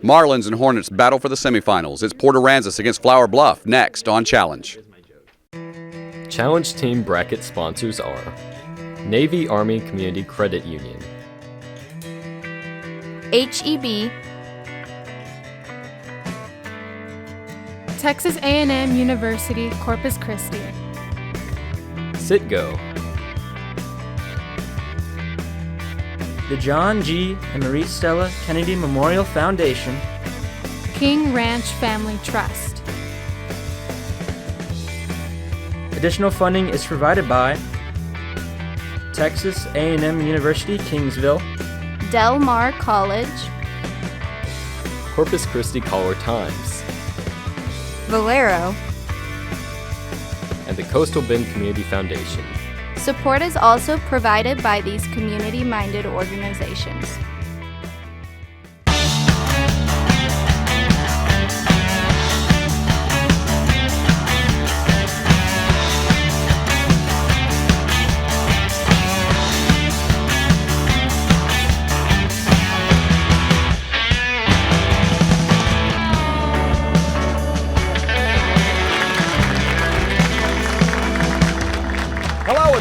Marlins and Hornets battle for the semifinals. It's Port Aransas against Flower Bluff next on Challenge. Challenge Team bracket sponsors are Navy Army Community Credit Union, HEB, Texas A&M University, Corpus Christi, Citgo, the John G. and Marie Stella Kennedy Memorial Foundation, King Ranch Family Trust. Additional funding is provided by Texas A&M University, Kingsville, Del Mar College, Corpus Christi Caller.com, Valero. and the Coastal Bend Community Foundation. Support is also provided by these community-minded organizations.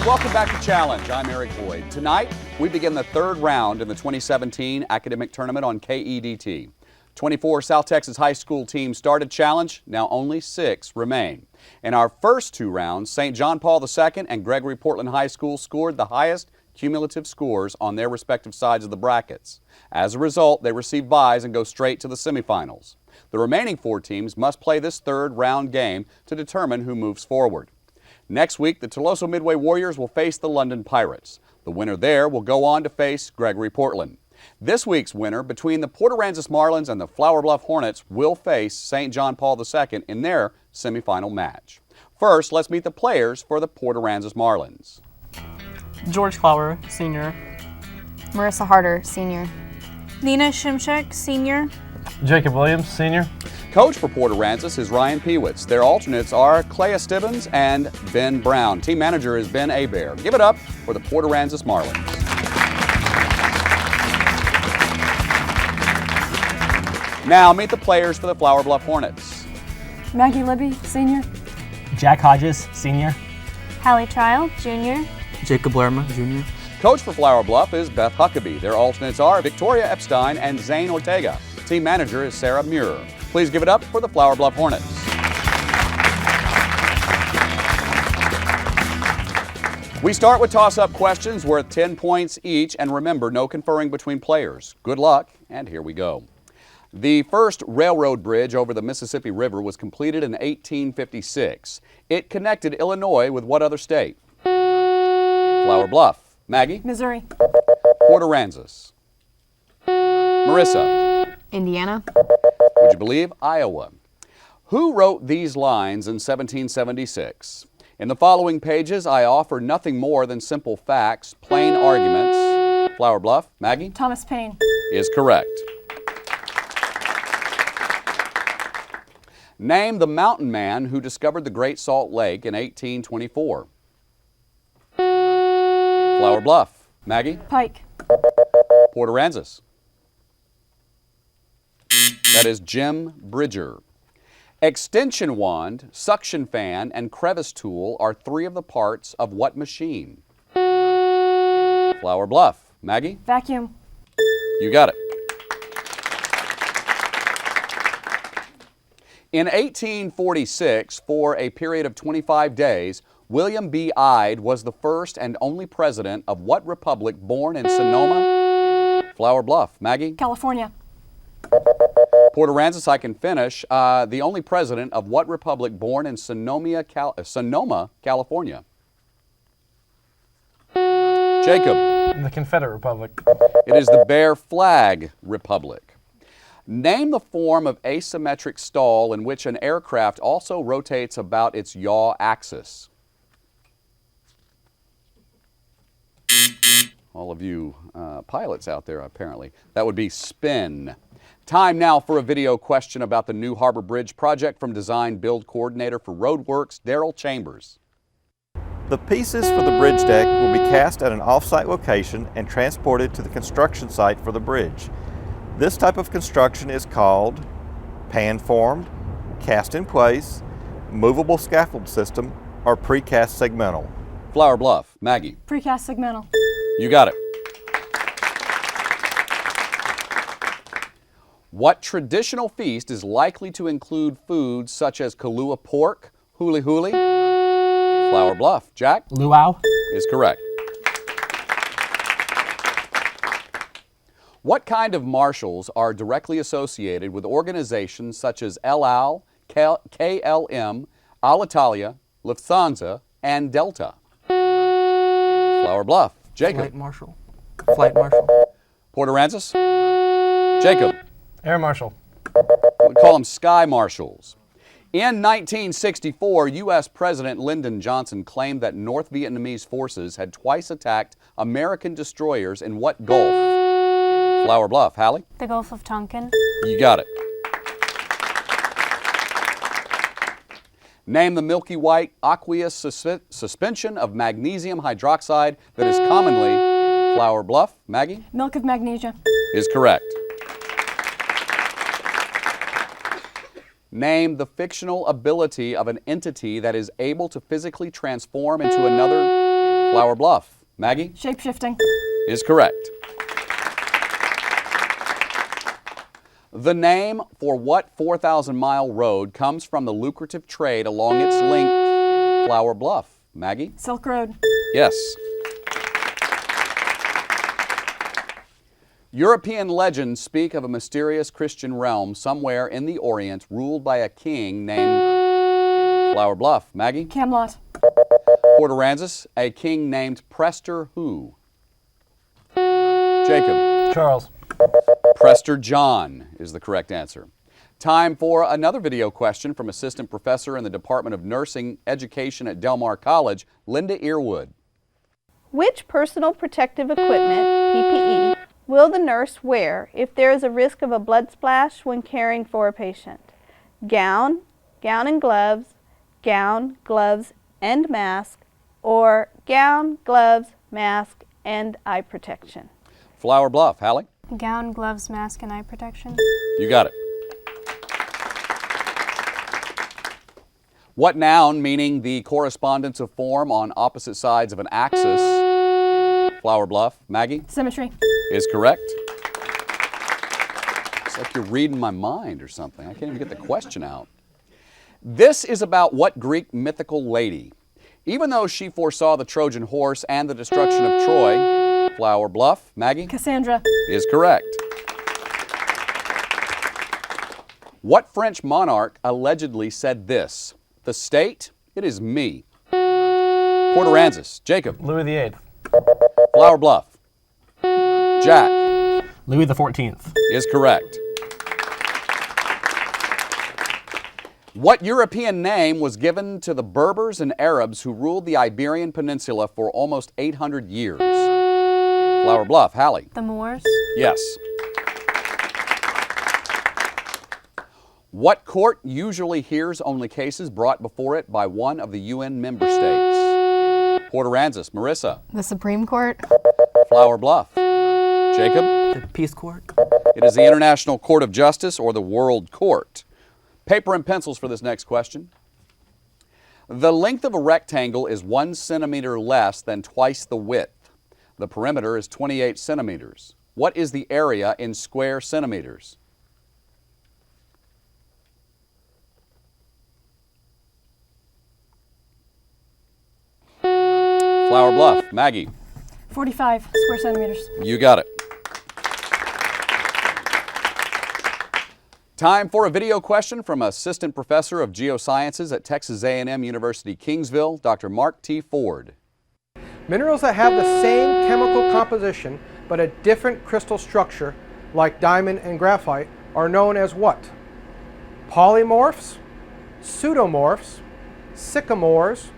Welcome back to Challenge. I'm Eric Boyd. Tonight, we begin the third round in the 2017 academic tournament on KEDT. 24 South Texas high school teams started Challenge. Now only 6 remain. In our first 2 rounds, St. John Paul II and Gregory Portland High School scored the highest cumulative scores on their respective sides of the brackets. As a result, they receive byes and go straight to the semifinals. The remaining 4 teams must play this third round game to determine who moves forward. Next week, the Toloso Midway Warriors will face the London Pirates. The winner there will go on to face Gregory Portland. This week's winner between the Port Aransas Marlins and the Flower Bluff Hornets will face St. John Paul II in their semifinal match. First, let's meet the players for the Port Aransas Marlins. George Clower, Sr. Marissa Harder, Senior. Nina Shimshek, Senior. Jacob Williams, Senior. Coach for Port Aransas is Ryan Pewitz. Their alternates are Clea Stibbins and Ben Brown. Team manager is Ben Abair. Give it up for the Port Aransas Marlins. Now meet the players for the Flower Bluff Hornets. Maggie Libby, Senior. Jack Hodges, Senior. Hallie Trial, Junior. Jacob Lerma, Jr. Coach for Flower Bluff is Beth Huckabee. Their alternates are Victoria Epstein and Zane Ortega. Team manager is Sarah Muir. Please give it up for the Flower Bluff Hornets. We start with toss-up questions worth 10 points each, and remember, no conferring between players. Good luck, and here we go. The first railroad bridge over the Mississippi River was completed in 1856. It connected Illinois with what other state? Flower Bluff. Maggie? Missouri. Port Aransas. Marissa? Indiana. Would you believe? Iowa. Who wrote these lines in 1776? In the following pages, I offer nothing more than simple facts, plain arguments. Flower Bluff. Maggie? Thomas Paine. Is correct. Name the mountain man who discovered the Great Salt Lake in 1824. Flower Bluff. Maggie? Pike. Port Aransas. That is Jim Bridger. Extension wand, suction fan, and crevice tool are 3 of the parts of what machine? Flower Bluff. Maggie? Vacuum. You got it. In 1846, for a period of 25 days, William B. Ide was the first and only president of what republic born in Sonoma? Flower Bluff. Maggie? California. Port Aransas, I can finish. The only president of what republic born in Sonoma, California? Jacob? The Confederate Republic. It is the Bear Flag Republic. Name the form of asymmetric stall in which an aircraft also rotates about its yaw axis. All of you pilots out there, apparently. That would be spin. Time now for a video question about the new Harbor Bridge project from Design Build Coordinator for Roadworks, Daryl Chambers. The pieces for the bridge deck will be cast at an off-site location and transported to the construction site for the bridge. This type of construction is called pan-formed, cast in place, movable scaffold system, or precast segmental. Flower Bluff, Maggie. Precast segmental. You got it. What traditional feast is likely to include foods such as Kahlua pork, huli huli? Flower Bluff, Jack. Luau. Is correct. What kind of marshals are directly associated with organizations such as El Al, KLM, Alitalia, Lufthansa, and Delta? Flower Bluff, Jacob. Flight Marshal. Flight Marshal. Port Aransas, Jacob. Air Marshal. We call them Sky Marshals. In 1964, U.S. President Lyndon Johnson claimed that North Vietnamese forces had twice attacked American destroyers in what Gulf? Flower Bluff, Hallie? The Gulf of Tonkin. You got it. Name the milky white aqueous suspension of magnesium hydroxide that is commonly, Flower Bluff, Maggie? Milk of magnesia. Is correct. Name the fictional ability of an entity that is able to physically transform into another, Flower Bluff, Maggie? Shape-shifting. Is correct. The name for what 4,000-mile road comes from the lucrative trade along its length, Flower Bluff, Maggie? Silk Road. Yes. European legends speak of a mysterious Christian realm somewhere in the Orient ruled by a king named Flower Bluff, Maggie? Camelot. Port Aransas, a king named Prester who? Jacob? Charles. Prester John is the correct answer. Time for another video question from Assistant Professor in the Department of Nursing Education at Del Mar College, Linda Earwood. Which personal protective equipment, PPE, will the nurse wear if there is a risk of a blood splash when caring for a patient? Gown, gown and gloves, gown, gloves, and mask, or gown, gloves, mask, and eye protection? Flower Bluff, Hallie? Gown, gloves, mask, and eye protection. You got it. What noun, meaning the correspondence of form on opposite sides of an axis, Flower Bluff, Maggie? Symmetry. Is correct. It's like you're reading my mind or something. I can't even get the question out. This is about what Greek mythical lady? Even though she foresaw the Trojan horse and the destruction of Troy, Flower Bluff, Maggie? Cassandra. Is correct. What French monarch allegedly said this? The state, it is me. Port Aransas, Jacob. Louis VIII. Flower Bluff, Jack. Louis XIV. Is correct. What European name was given to the Berbers and Arabs who ruled the Iberian Peninsula for almost 800 years? Flower Bluff, Hallie? The Moors. Yes. What court usually hears only cases brought before it by one of the UN member states? Port Aransas, Marissa? The Supreme Court. Flower Bluff, Jacob? The Peace Court. It is the International Court of Justice or the World Court. Paper and pencils for this next question. The length of a rectangle is 1 centimeter less than twice the width. The perimeter is 28 centimeters. What is the area in square centimeters? Flower Bluff, Maggie? 45 square centimeters. You got it. Time for a video question from Assistant Professor of Geosciences at Texas A&M University Kingsville, Dr. Mark T. Ford. Minerals that have the same chemical composition but a different crystal structure, like diamond and graphite, are known as what? Polymorphs, pseudomorphs, sycamores,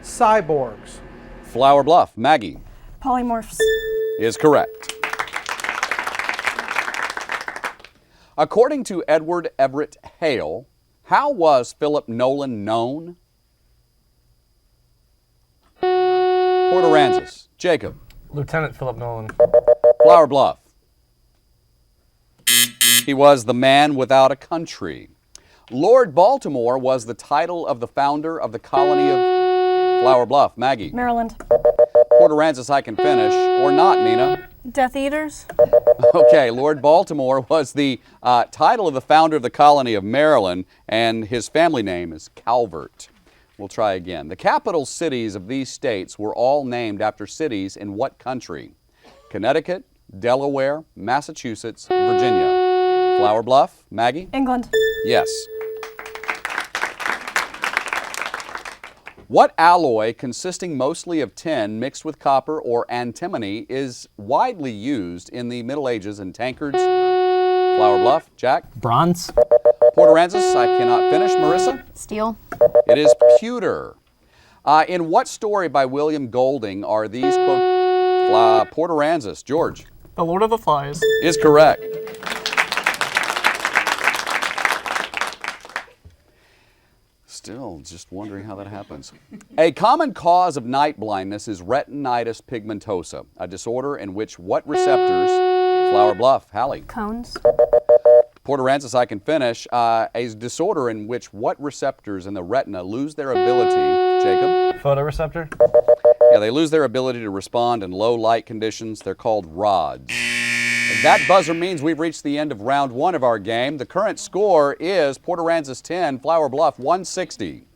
cyborgs. Flower Bluff, Maggie? Polymorphs. Is correct. According to Edward Everett Hale, how was Philip Nolan known? Port Aransas, Jacob? Lieutenant Philip Nolan. Flower Bluff? He was the man without a country. Lord Baltimore was the title of the founder of the colony of Flower Bluff. Maggie. Maryland. Port Aransas, I can finish. Or not, Nina. Death Eaters. Okay, Lord Baltimore was the title of the founder of the colony of Maryland, and his family name is Calvert. We'll try again. The capital cities of these states were all named after cities in what country? Connecticut, Delaware, Massachusetts, Virginia. Flower Bluff, Maggie? England. Yes. What alloy consisting mostly of tin mixed with copper or antimony is widely used in the Middle Ages in tankards? Flower Bluff, Jack? Bronze. Port Aransas, I cannot finish. Marissa? Steel. It is pewter. In what story by William Golding are these, quote, Port Aransas? George? The Lord of the Flies. Is correct. Still just wondering how that happens. A common cause of night blindness is retinitis pigmentosa, a disorder in which what receptors? Flower Bluff, Hallie. Cones. Port Aransas, I can finish. A disorder in which what receptors in the retina lose their ability? Jacob? Photoreceptor. Yeah, they lose their ability to respond in low light conditions. They're called rods. That buzzer means we've reached the end of round one of our game. The current score is Port Aransas 10, Flower Bluff 160.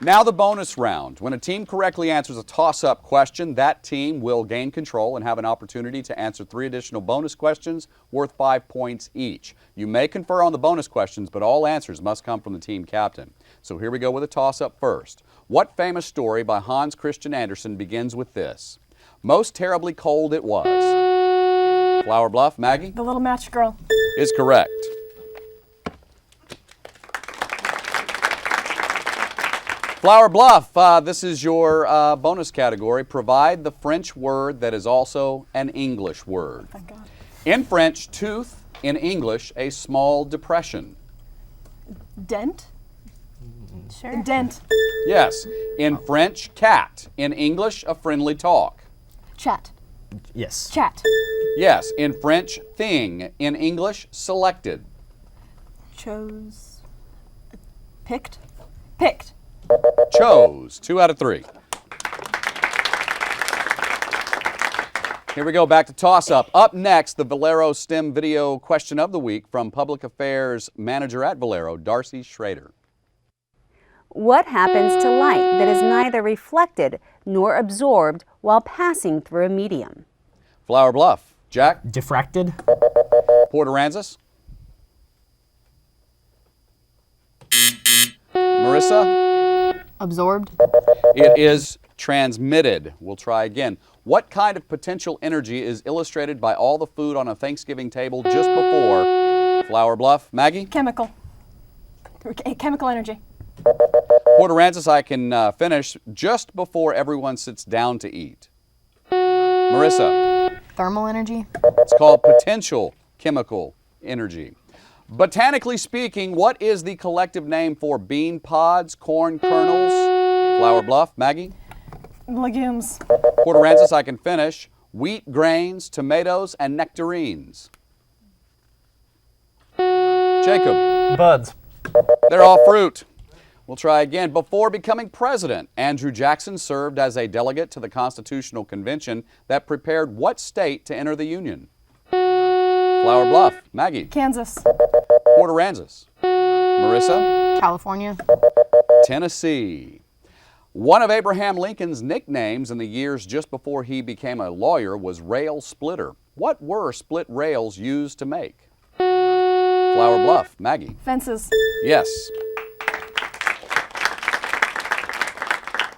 Now the bonus round. When a team correctly answers a toss-up question, that team will gain control and have an opportunity to answer 3 additional bonus questions worth 5 points each. You may confer on the bonus questions, but all answers must come from the team captain. So here we go with a toss-up first. What famous story by Hans Christian Andersen begins with this? Most terribly cold it was. Flower Bluff, Maggie? The Little Match Girl. Is correct. Flower Bluff, this is your bonus category. Provide the French word that is also an English word. Thank God. In French, tooth. In English, a small depression. Dent. Sure. Dent. Yes. In French, cat. In English, a friendly talk. Chat. Yes. Chat. Yes. In French, thing. In English, selected. Chose. Picked. Picked. Chose. 2 out of 3. Here we go, back to toss-up. Up next, the Valero STEM video question of the week from Public Affairs Manager at Valero, Darcy Schrader. What happens to light that is neither reflected nor absorbed while passing through a medium? Flower Bluff, Jack? Diffracted. Port Aransas? Marissa? Absorbed. It is transmitted. We'll try again. What kind of potential energy is illustrated by all the food on a Thanksgiving table just before? Flower Bluff, Maggie? Chemical. Chemical energy. Port Aransas, I can finish just before everyone sits down to eat. Marissa? Thermal energy. It's called potential chemical energy. Botanically speaking, what is the collective name for bean pods, corn kernels? Flower Bluff, Maggie? Legumes. Port Aransas, I can finish. Wheat grains, tomatoes, and nectarines. Jacob? Buds. They're all fruit. We'll try again. Before becoming president, Andrew Jackson served as a delegate to the Constitutional Convention that prepared what state to enter the Union? Flower Bluff, Maggie? Kansas. Port Aransas. Marissa? California. Tennessee. One of Abraham Lincoln's nicknames in the years just before he became a lawyer was rail splitter. What were split rails used to make? Flower Bluff, Maggie? Fences. Yes.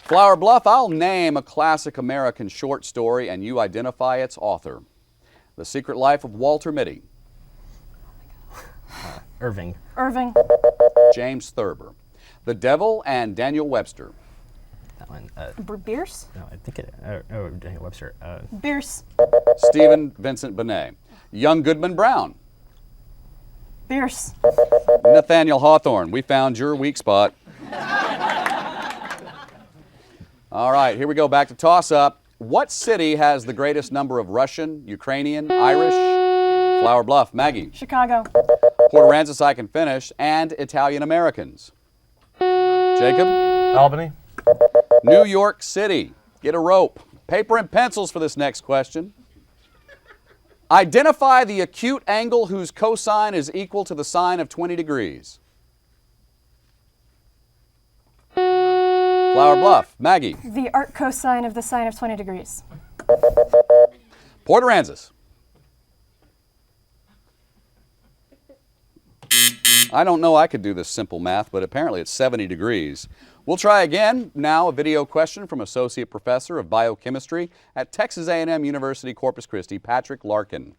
Flower Bluff, I'll name a classic American short story and you identify its author. The Secret Life of Walter Mitty. Irving. Irving. James Thurber. The Devil and Daniel Webster. That one. Bierce. No, I think it. Daniel Webster. Bierce. Stephen Vincent Benet. Young Goodman Brown. Bierce. Nathaniel Hawthorne. We found your weak spot. All right, here we go, back to toss-up. What city has the greatest number of Russian, Ukrainian, Irish, Flower Bluff, Maggie, Chicago. Port Aransas, I can finish, and Italian Americans? Jacob? Albany. New York City. Get a rope. Paper and pencils for this next question. Identify the acute angle whose cosine is equal to the sine of 20 degrees. Flower Bluff, Maggie. The arc cosine of the sine of 20 degrees. Port Aransas. I don't know I could do this simple math, but apparently it's 70 degrees. We'll try again. Now a video question from Associate Professor of Biochemistry at Texas A&M University Corpus Christi, Patrick Larkin.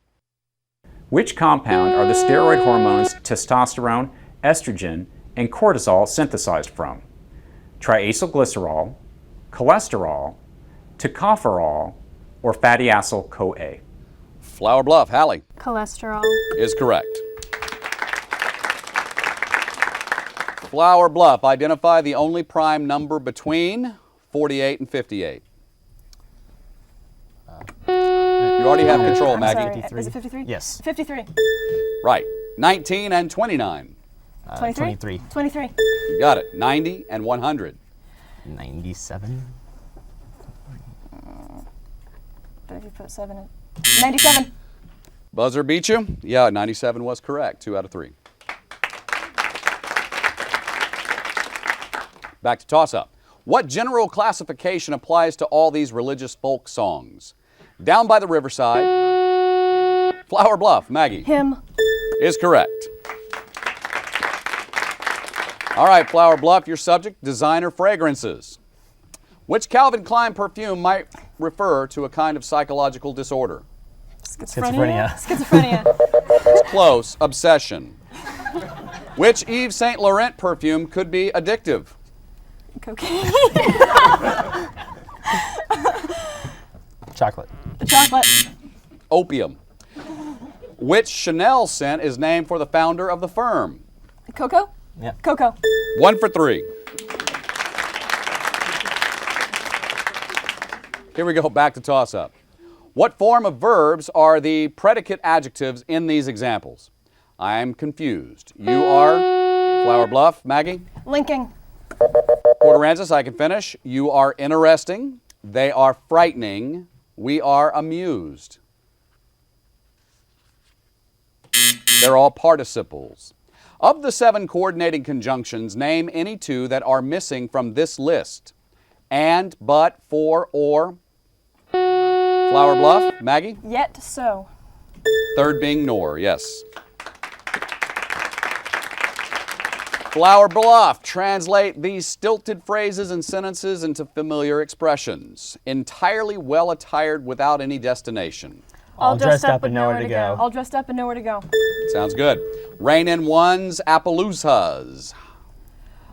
Which compound are the steroid hormones testosterone, estrogen, and cortisol synthesized from? Triacylglycerol, cholesterol, tocopherol, or fatty acyl CoA? Flower Bluff, Hallie. Cholesterol. Is correct. Flower Bluff, identify the only prime number between 48 and 58. You already have control, Maggie. Sorry, is it 53? Yes. 53. Right. 19 and 29. 23? 23. You got it. 90 and 100. 97. 30 put 7 in. 97. Buzzer beat you? Yeah, 97 was correct. 2 out of 3. Back to toss-up. What general classification applies to all these religious folk songs? Down by the Riverside, Flower Bluff, Maggie. Hymn. Is correct. All right, Flower Bluff, your subject, designer fragrances. Which Calvin Klein perfume might refer to a kind of psychological disorder? Schizophrenia. Schizophrenia. It's close. Obsession. Which Yves Saint Laurent perfume could be addictive? Cocaine. Chocolate. Chocolate. Opium. Which Chanel scent is named for the founder of the firm? Cocoa? Yeah. Cocoa. 1 for 3. Here we go, back to toss-up. What form of verbs are the predicate adjectives in these examples? I'm confused. You are Flower Bluff, Maggie? Linking. Port Aransas, I can finish. You are interesting. They are frightening. We are amused. They're all participles. Of the 7 coordinating conjunctions, name any 2 that are missing from this list. And, but, for, or. Flower Bluff, Maggie? Yet so. Third being nor, yes. Flower Bluff, translate these stilted phrases and sentences into familiar expressions. Entirely well attired without any destination. All dressed up and nowhere to go. All dressed up and nowhere to go. Sounds good. Rain in one's Appaloosas.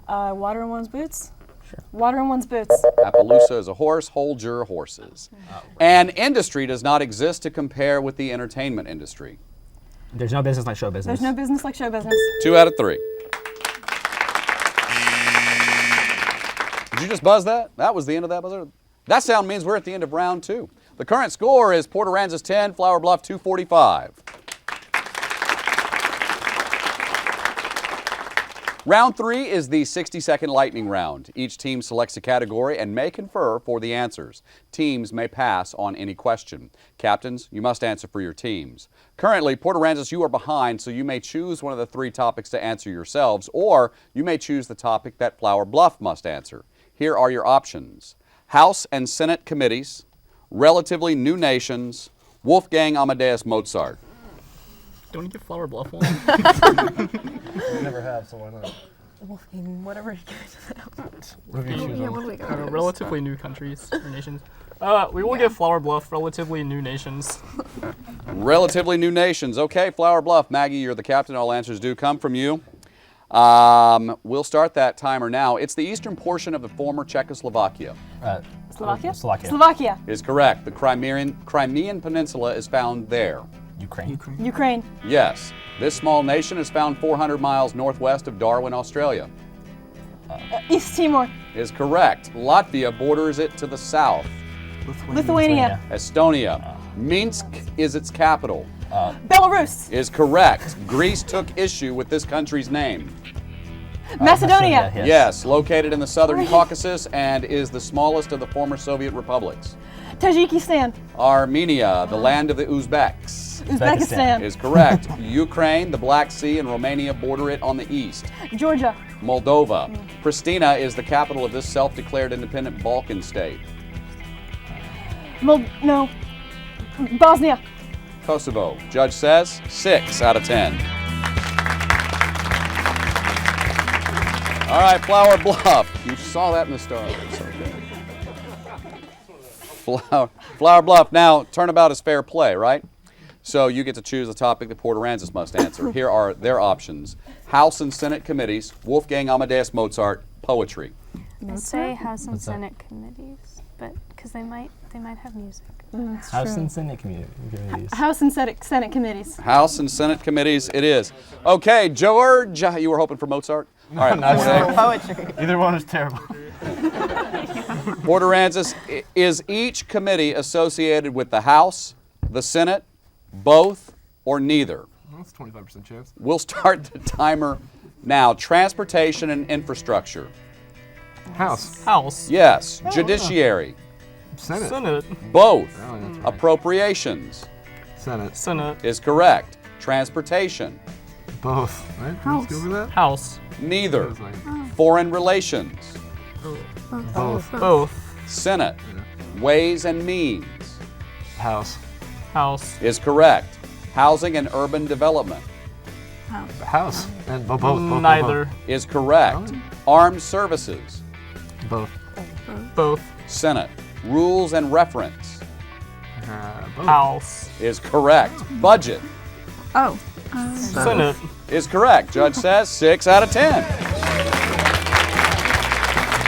Water in one's boots? Sure. Water in one's boots. Appaloosa is a horse, hold your horses. An industry does not exist to compare with the entertainment industry. There's no business like show business. There's no business like show business. 2 out of 3. Did you just buzz that? That was the end of that buzzer? That sound means we're at the end of round 2. The current score is Port Aransas 10, Flower Bluff 245. Round 3 is the 60-second lightning round. Each team selects a category and may confer for the answers. Teams may pass on any question. Captains, you must answer for your teams. Currently, Port Aransas, you are behind, so you may choose one of the 3 topics to answer yourselves, or you may choose the topic that Flower Bluff must answer. Here are your options: House and Senate committees, relatively new nations, Wolfgang Amadeus Mozart. Don't you give Flower Bluff one? We never have, so why not? Wolfgang, whatever you get. What have you chosen? What do we got? Relatively new countries or nations. We will give Flower Bluff relatively new nations. Relatively new nations. Okay, Flower Bluff. Maggie, you're the captain. All answers do come from you. We'll start that timer now. It's the eastern portion of the former Czechoslovakia. Slovakia? Slovakia. Slovakia. Is correct. The Crimean Peninsula is found there. Ukraine. Ukraine. Yes. This small nation is found 400 miles northwest of Darwin, Australia. East Timor. Is correct. Latvia borders it to the south. Lithuania. Estonia. Minsk is its capital. Belarus. Is correct. Greece took issue with this country's name. Macedonia. Yes, located in the southern Caucasus and is the smallest of the former Soviet republics. Tajikistan. Armenia, the land of the Uzbeks. Uzbekistan. Is correct. Ukraine, the Black Sea, and Romania border it on the east. Georgia. Moldova. Pristina is the capital of this self-declared independent Balkan state. No. Bosnia. Kosovo. Judge says 6 out of 10. All right, Flower Bluff. You saw that in the stars. Okay. Flower Bluff. Now, turnabout is fair play, right? So you get to choose the topic that Port Aransas must answer. Here are their options. House and Senate committees, Wolfgang Amadeus Mozart, poetry. I say House and Senate committees, but because they might have music. House and Senate committees. House and Senate committees. House and Senate committees it is. Okay, George, you were hoping for Mozart? All right. Poetry. Either one is terrible. Port Aransas, is each committee associated with the House, the Senate, both, or neither? That's a 25% chance. We'll start the timer now. Transportation and infrastructure. House. Yes. Judiciary. Senate. Both. Oh, that's right. Appropriations. Senate. Is correct. Transportation. Both. Right? House. Let's go with that. House. Neither. Foreign relations. Both. Senate. Ways and means. House. Is correct. Housing and urban development. House. And both. Neither. Is correct. Armed services. Both. Senate. Rules and reference. House. Is correct. Budget. Senate. Is correct. Judge says 6 out of 10.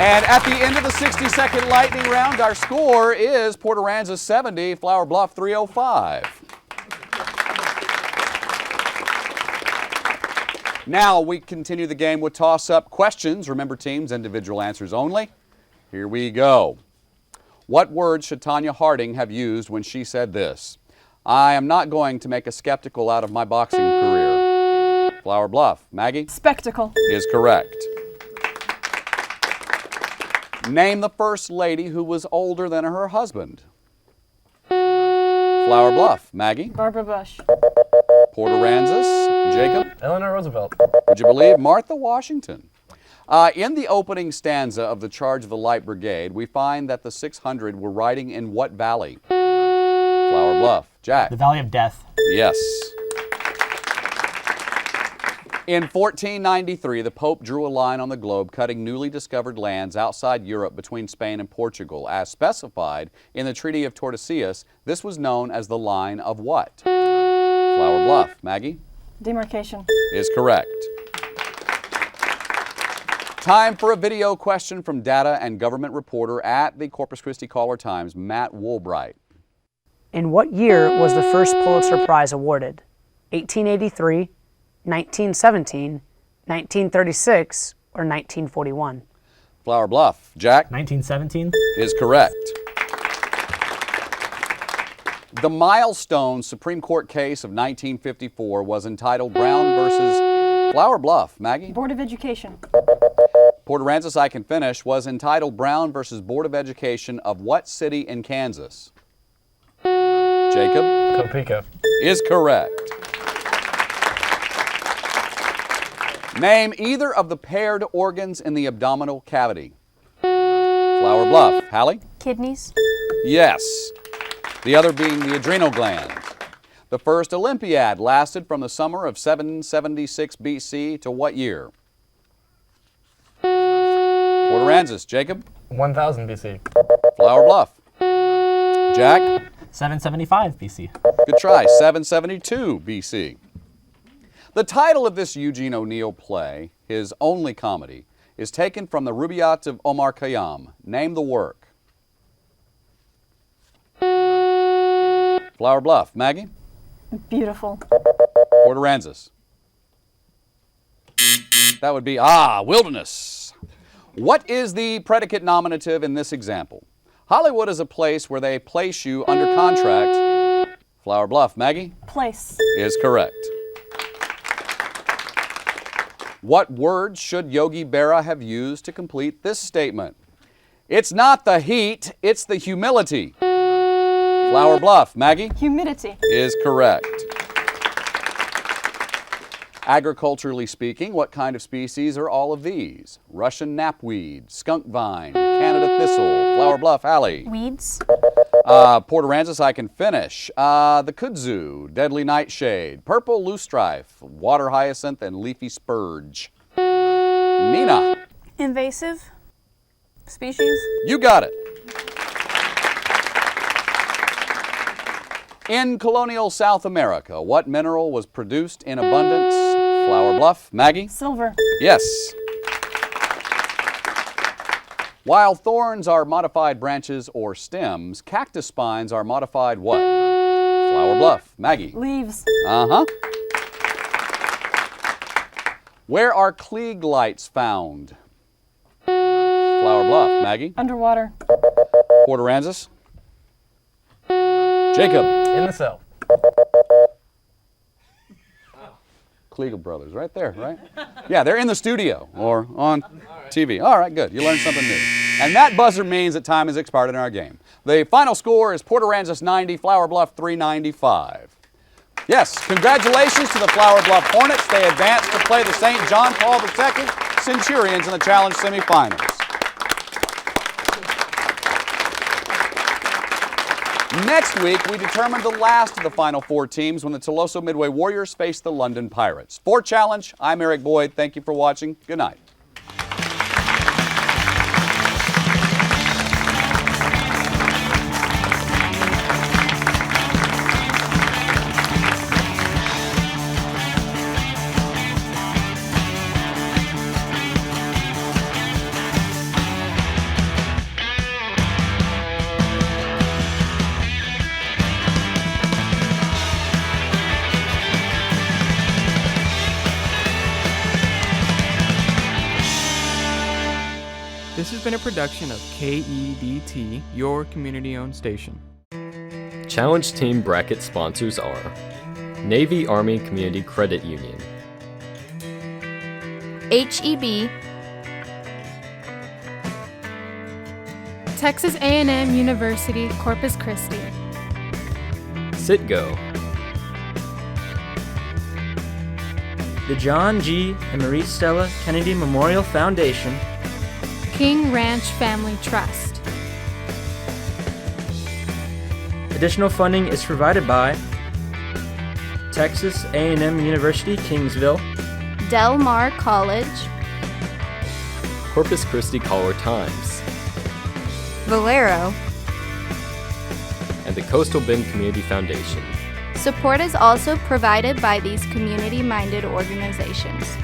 And at the end of the 60-second lightning round, our score is Port Aransas 70, Flower Bluff 305. Now we continue the game with toss-up questions. Remember, teams, individual answers only. Here we go. What word should Tanya Harding have used when she said this? I am not going to make a skeptical out of my boxing career. Flower Bluff. Maggie? Spectacle. Is correct. Name the first lady who was older than her husband. Flower Bluff. Maggie? Barbara Bush. Port Aransas. Jacob? Eleanor Roosevelt. Would you believe Martha Washington? In the opening stanza of the Charge of the Light Brigade, we find that the 600 were riding in what valley? Flower Bluff. Jack? The Valley of Death. Yes. In 1493, the Pope drew a line on the globe cutting newly discovered lands outside Europe between Spain and Portugal. As specified in the Treaty of Tordesillas, this was known as the Line of what? Flower Bluff. Maggie? Demarcation. Is correct. Time for a video question from data and government reporter at the Corpus Christi Caller-Times, Matt Woolbright. In what year was the first Pulitzer Prize awarded? 1883, 1917, 1936, or 1941? Flower Bluff. Jack? 1917. Is correct. The milestone Supreme Court case of 1954 was entitled Brown versus Flower Bluff. Maggie? Board of Education. Port Aransas, I can finish, was entitled Brown versus Board of Education of what city in Kansas? Jacob? Topeka. Is correct. Name either of the paired organs in the abdominal cavity. Flower Bluff. Hallie? Kidneys. Yes. The other being the adrenal gland. The first Olympiad lasted from the summer of 776 BC to what year? Port Aransas. Jacob? 1000 BC. Flower Bluff. Jack? 775 BC. Good try. 772 BC. The title of this Eugene O'Neill play, his only comedy, is taken from the Rubaiyat of Omar Khayyam. Name the work. Flower Bluff. Maggie? Beautiful. Port Aransas. That would be, wilderness. What is the predicate nominative in this example? Hollywood is a place where they place you under contract. Flower Bluff. Maggie? Place. Is correct. What words should Yogi Berra have used to complete this statement? It's not the heat, it's the humility. Flower Bluff. Maggie? Humidity. Is correct. Agriculturally speaking, what kind of species are all of these? Russian knapweed, skunk vine, Canada thistle. Flower Bluff. Hallie? Weeds. Port Aransas, I can finish. The kudzu, deadly nightshade, purple loosestrife, water hyacinth, and leafy spurge. Nina? Invasive. Species. You got it. In colonial South America, what mineral was produced in abundance? Flower Bluff. Maggie? Silver. Yes. While thorns are modified branches or stems, cactus spines are modified what? Flower Bluff. Maggie? Leaves. Uh-huh. Where are Klieg lights found? Flower Bluff. Maggie? Underwater. Port Aransas? Jacob? In the cell. Klieg brothers, right there, right? Yeah, they're in the studio or on TV. All right, good. You learned something new. And that buzzer means that time has expired in our game. The final score is Port Aransas 90, Flower Bluff 395. Yes, congratulations to the Flower Bluff Hornets. They advanced to play the St. John Paul II Centurions in the Challenge semifinals. Next week, we determine the last of the final four teams when the Toloso Midway Warriors face the London Pirates. For Challenge, I'm Eric Boyd. Thank you for watching. Good night. This has been a production of KEDT, your community-owned station. Challenge Team bracket sponsors are Navy Army Community Credit Union, HEB, Texas A&M University, Corpus Christi, Citgo, the John G. and Marie Stella Kennedy Memorial Foundation, King Ranch Family Trust. Additional funding is provided by Texas A&M University, Kingsville, Del Mar College, Corpus Christi Caller-Times, Valero. and the Coastal Bend Community Foundation. Support is also provided by these community-minded organizations.